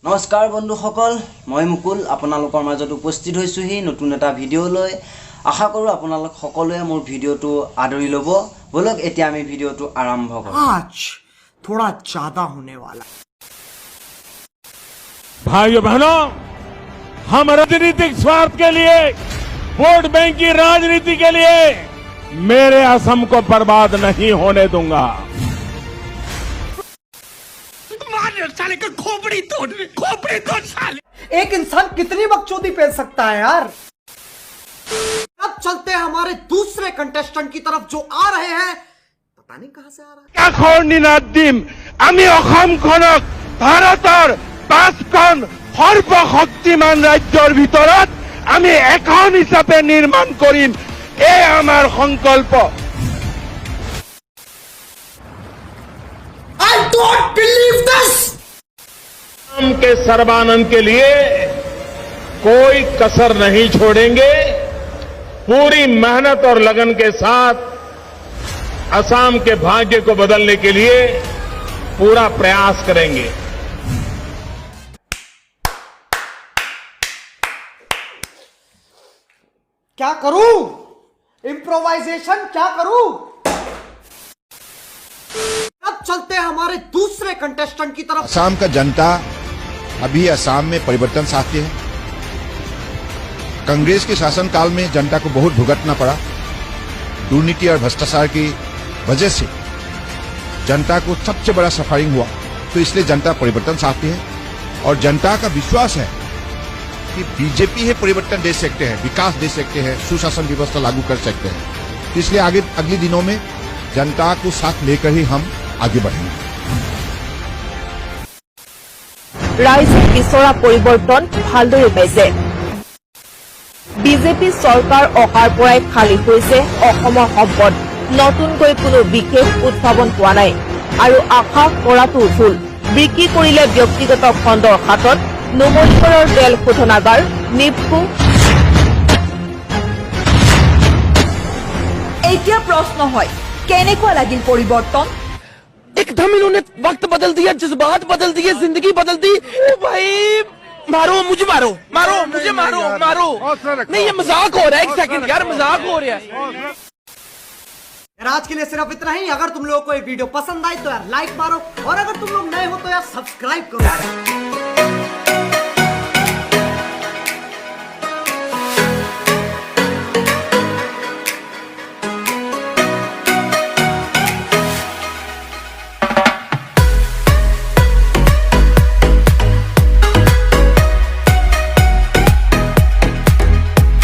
नमस्कार बंधुসকল মই মুকুল আপোনালোকৰ মাজত উপস্থিত হৈছোহি নতুন এটা ভিডিও লৈ আশা কৰো আপোনালোক সকলোৱে মোৰ ভিডিওটো আদৰি ল'ব বলক এতিয়া আমি ভিডিওটো আৰম্ভ কৰো आज थोड़ा ज्यादा होने वाला भाइयों बहनों हम राजनीतिक स्वार्थ के लिए वोट बैंक की राजनीति के लिए मेरे असम को बर्बाद नहीं होने दूंगा। साले का खोपड़ी तोड़ साले। एक इंसान कितनी बकचोदी पेल सकता है यार। अब चलते हैं हमारे दूसरे कंटेस्टेंट की तरफ जो आ रहे हैं पता नहीं कहां से आ रहा है। কাখৰ দিনাত দিম আমি অসমখনক ভাৰতৰ 5খন সৰ্বশক্তিমান ৰাজ্যৰ ভিতৰত আমি এখন হিচাপে নিৰ্মাণ কৰিম এই আমাৰ সংকল্প। I don't believe this. हम के सर्वानंद के लिए कोई कसर नहीं छोड़ेंगे। पूरी मेहनत और लगन के साथ असम के भाग्य को बदलने के लिए पूरा प्रयास करेंगे। क्या करूं? इम्प्रोवाइजेशन क्या करूं? अब चलते हैं हमारे दूसरे कंटेस्टेंट की तरफ। असम का जनता अभी असम में परिवर्तन चाहती है। कांग्रेस के शासनकाल में जनता को बहुत भुगतना पड़ा। दुर्नीति और भ्रष्टाचार की वजह से जनता को सबसे बड़ा सफरिंग हुआ, तो इसलिए जनता परिवर्तन चाहती है और जनता का विश्वास है कि बीजेपी ही परिवर्तन दे सकते हैं, विकास दे सकते हैं, सुशासन व्यवस्था लागू कर सकते हैं। तो इसलिए आगे अगले दिनों में जनता को साथ लेकर ही हम आगे बढ़ेंगे। ৰাইজে বিচৰা পৰিৱৰ্তন ভালদৰে পাইছে। বিজেপি চৰকাৰ অহাৰ পৰাই খালী হৈছে অসমৰ সম্পদ। নতুনকৈ কোনো বিশেষ উদ্ভাৱন হোৱা নাই আৰু আশা কৰাটো ভুল। বিক্ৰী কৰিলে ব্যক্তিগত খণ্ডৰ হাতত নুমলীগড়ৰ তেল শোধনাগাৰ নিপকো। এতিয়া প্ৰশ্ন হয় কেনেকুৱা লাগিল পৰিৱৰ্তন? एकदम इन्होंने वक्त बदल दिया, जज्बात बदल दिए, जिंदगी बदल दी। ओ भाई मारो मुझे, मारो मारो मुझे, मारो मारो। नहीं ये मजाक हो रहा है, एक सेकंड यार मजाक हो रहा है। यार आज के लिए सिर्फ इतना ही। अगर तुम लोगों को ये वीडियो पसंद आई तो यार लाइक मारो और अगर तुम लोग नए हो तो यार सब्सक्राइब करो।